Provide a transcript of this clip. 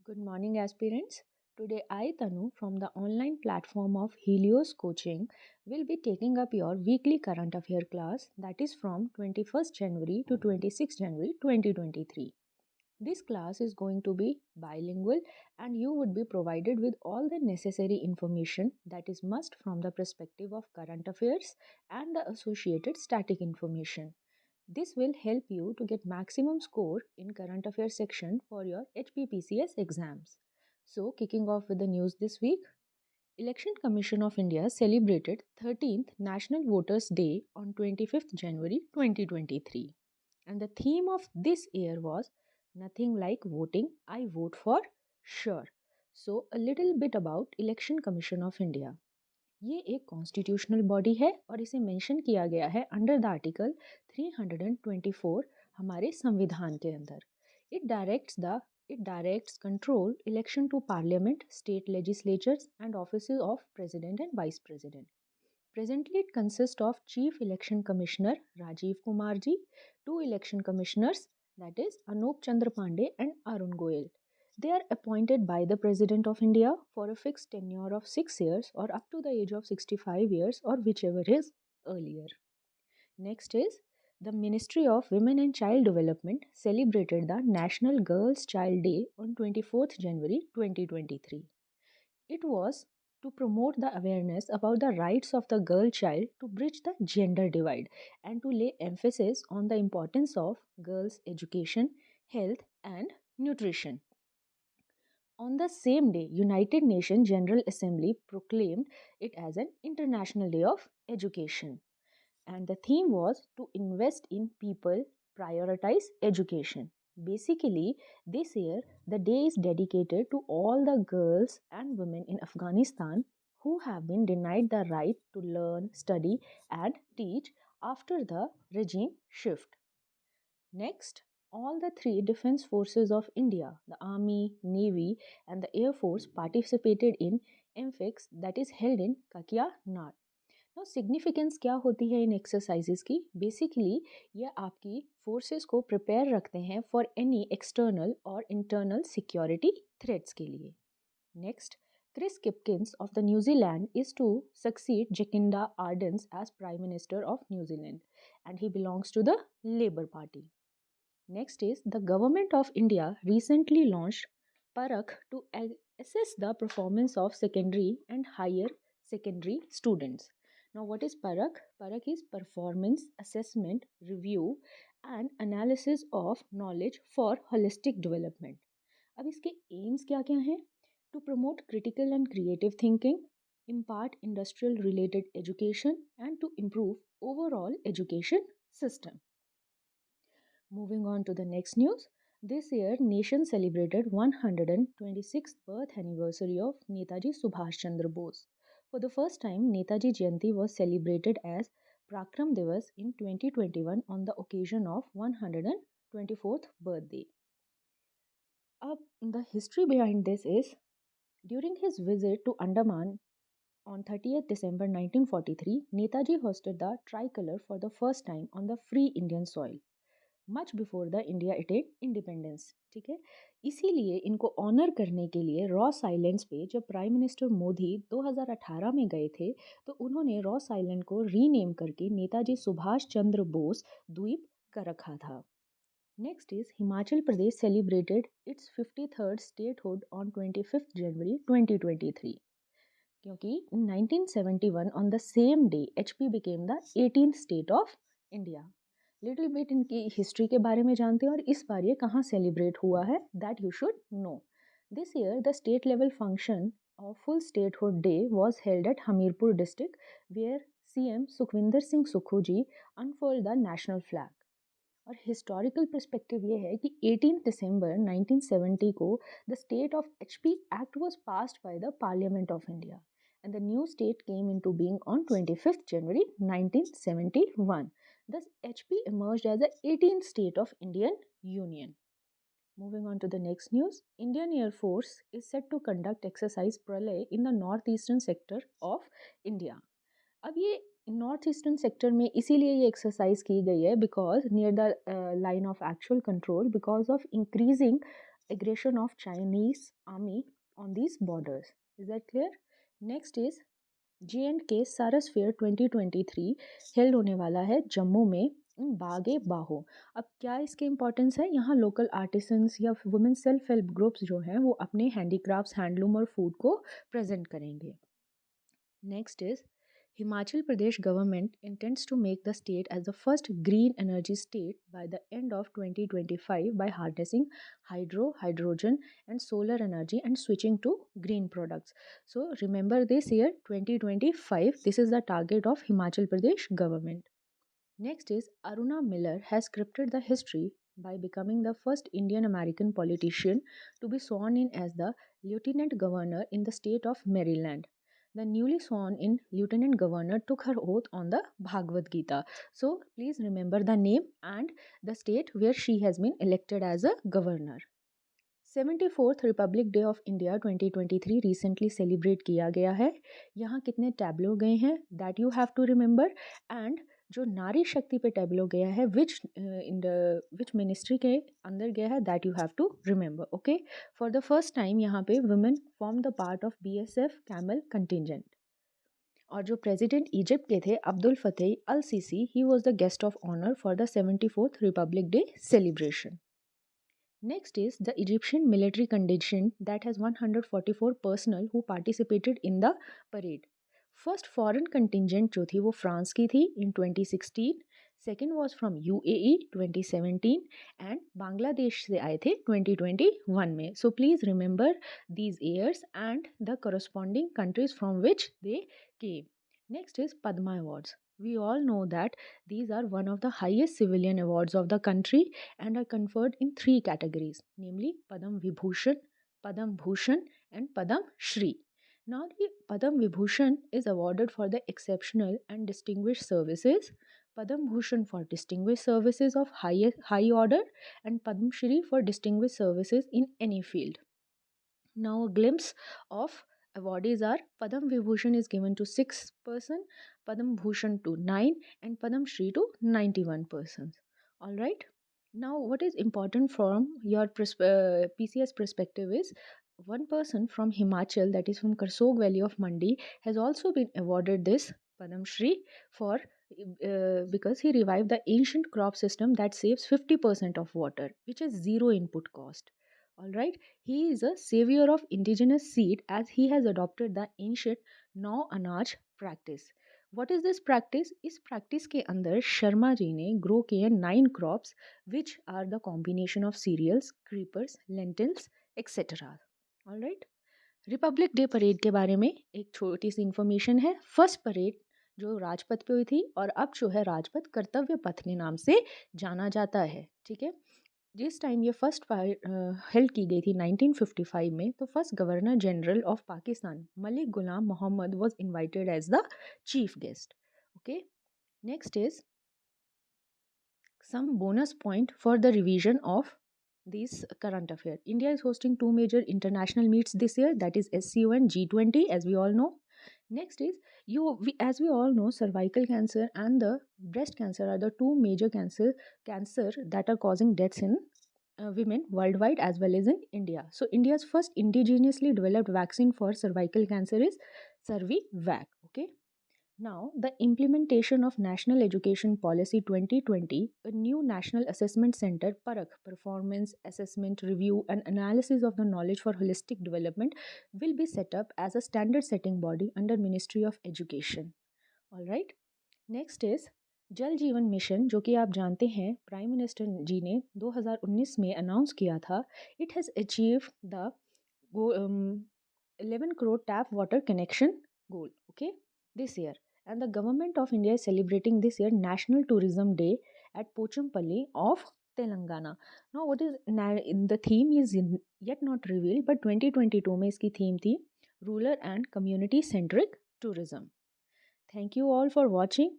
Good morning, aspirants. Today, I, Tanu, from the online platform of Helios Coaching, will be taking up your weekly current affair class that is from 21st January to 26th January 2023. This class is going to be bilingual and you would be provided with all the necessary information that is must from the perspective of current affairs and the associated static information. This will help you to get maximum score in current affairs section for your HPPCS exams. So, kicking off with the news this week, Election Commission of India celebrated 13th National Voters Day on 25th January 2023. And the theme of this year was Nothing Like Voting, I Vote for Sure. So, a little bit about Election Commission of India. ये एक constitutional body है और इसे mention किया गया है under the article 324 हमारे संविधान के अंदर. It directs control election to parliament, state legislatures and offices of president and vice president. Presently, it consists of Chief Election Commissioner Rajiv Kumar ji, two election commissioners, that is Anup Chandra Pandey and Arun Goyal. They are appointed by the President of India for a fixed tenure of 6 years or up to the age of 65 years or whichever is earlier. Next is the Ministry of Women and Child Development celebrated the National Girls Child Day on 24th January 2023. It was to promote the awareness about the rights of the girl child to bridge the gender divide and to lay emphasis on the importance of girls' education, health, and nutrition. On the same day, United Nations General Assembly proclaimed it as an International Day of Education. And the theme was to invest in people, prioritize education. Basically, this year, the day is dedicated to all the girls and women in Afghanistan who have been denied the right to learn, study, and teach after the regime shift. Next, all the three defense forces of India, the Army, Navy, and the Air Force participated in MFIX that is held in Kakia Nar. Now, significance क्या होती है इन exercises की? Basically ये आपकी forces को prepare रखते हैं for any external और इंटरनल सिक्योरिटी थ्रेट्स के लिए. Next, Chris Kipkins of the New Zealand is to succeed Jacinda Ardern as Prime Minister of New Zealand and he belongs to the Labour Party. Next is the Government of India recently launched Parakh to assess the performance of secondary and higher secondary students. Now, what is Parakh? Parakh is performance assessment, review, and analysis of knowledge for holistic development. अब इसके aims क्या क्या हैं? To promote critical and creative thinking, impart industrial related education, and to improve overall education system. Moving on to the next news. This year, nation celebrated 126th birth anniversary of Netaji Subhash Chandra Bose. For the first time, Netaji Jayanti was celebrated as Prakram Divas in 2021 on the occasion of 124th birthday. The history behind this is, during his visit to Andaman on 30th December 1943, Netaji hosted the tricolor for the first time on the free Indian soil. Much before the India attain independence. ठीक है, इसीलिए इनको honour करने के लिए Ross islands पे जब prime minister Modi 2018 में गए थे तो उन्होंने रॉस आइलैंड को रीनेम करके नेताजी सुभाष चंद्र बोस द्वीप कर रखा था. Next is Himachal Pradesh celebrated it's 53rd statehood on 25th जनवरी 2023 क्योंकि 1971 on the same day HP became the 18th state of India. Little bit इनकी हिस्ट्री के बारे में जानते हैं और इस बार ये कहाँ सेलिब्रेट हुआ है that you should know. This year the state level function of full statehood day was held at Hamirpur district where CM Sukhvinder Singh Sukhu ji unfold the national flag. और हिस्टोरिकल पर्सपेक्टिव ये है कि 18 दिसंबर 1970 को the state of HP act was passed by the parliament of India and the new state came into being on 25th January 1971. Thus, HP emerged as the 18th state of Indian Union. Moving on to the next news, Indian Air Force is set to conduct exercise Pralay in the northeastern sector of India. अब ये north eastern sector में इसीलिए ये exercise की गई है because near the line of actual control because of increasing aggression of Chinese army on these borders. Is that clear? Next is J&K सारस fair 2023 held होने वाला है जम्मू में इन बागे बाहो। अब क्या इसके इम्पोर्टेंस है, यहाँ लोकल आर्टिसंस या वुमेन सेल्फ हेल्प ग्रुप्स जो हैं वो अपने हैंडीक्राफ्ट्स, हैंडलूम और फूड को प्रेजेंट करेंगे। Next is Himachal Pradesh government intends to make the state as the first green energy state by the end of 2025 by harnessing hydro, hydrogen and solar energy and switching to green products. So remember this year 2025, this is the target of Himachal Pradesh government. Next is Aruna Miller has scripted the history by becoming the first Indian American politician to be sworn in as the Lieutenant Governor in the state of Maryland. The newly sworn in Lieutenant Governor took her oath on the Bhagavad Gita. So please remember the name and the state where she has been elected as a governor. 74th republic day of India 2023 recently celebrate किया गया है। यहाँ कितने tableau गए हैं that you have to remember, and जो नारी शक्ति पे टैब्लो गया है विच मिनिस्ट्री के अंदर गया है that you have to remember. Okay, for the first time यहाँ पे women form the part of BSF camel contingent. और जो प्रेसिडेंट इजिप्ट के थे Abdul Fattah al Sisi, he was the guest of honour for the 74th republic day celebration. Next is the Egyptian military contingent that has 144 personnel who participated in the parade. First foreign contingent जो थी वो France की थी in 2016, second was from UAE 2017 and Bangladesh से आए थे 2021 में. So please remember these years and the corresponding countries from which they came. Next is Padma Awards. We all know that these are one of the highest civilian awards of the country and are conferred in 3 categories, namely Padam Vibhushan, Padam Bhushan and Padam Shri. Now the Padam Vibhushan is awarded for the exceptional and distinguished services, Padam Bhushan for distinguished services of high order and Padam Shri for distinguished services in any field. Now a glimpse of awardees are Padam Vibhushan is given to 6 persons, Padam Bhushan to 9 and Padam Shri to 91 persons. Alright. Now what is important from your PCS perspective is one person from Himachal, that is from Karsog Valley of Mandi, has also been awarded this Padam Shri for because he revived the ancient crop system that saves 50% of water, which is zero input cost. Alright, he is a savior of indigenous seed as he has adopted the ancient नौ अनाज practice. What is this practice? इस practice के अंदर शर्मा जी ने grow किए 9 crops which are the combination of cereals, creepers, lentils, etc. Alright. Republic day parade के बारे में एक छोटी सी इंफॉर्मेशन है। फर्स्ट परेड जो राजपथ पे हुई थी और अब जो है राजपथ कर्तव्य पथ के नाम से जाना जाता है। ठीक है, जिस टाइम ये फर्स्ट हेल्ड की गई थी 1955 में, तो first governor general of Pakistan Malik Ghulam Mohammad was invited as the chief guest. Okay, next is some bonus point for the revision of these current affair. India is hosting 2 major international meets this year, that is SCO and G20, as we all know. Next is as we all know, cervical cancer and the breast cancer are the 2 major cancer that are causing deaths in women worldwide as well as in India. So India's first indigenously developed vaccine for cervical cancer is Cervivac. Okay. Now, the implementation of National Education Policy 2020, a new National Assessment Center, PARAK, Performance Assessment Review and Analysis of the Knowledge for Holistic Development, will be set up as a standard setting body under Ministry of Education. Alright. Next is जल जीवन mission, जो कि आप जानते हैं prime minister जी ने 2019 में announce किया था. It has achieve the 11 crore tap water connection goal, okay, this year. And the government of India is celebrating this year National Tourism Day at Pochampalli of Telangana. Now what is the theme is yet not revealed, but 2022 में इसकी theme थी Rural and Community Centric Tourism. Thank you all for watching.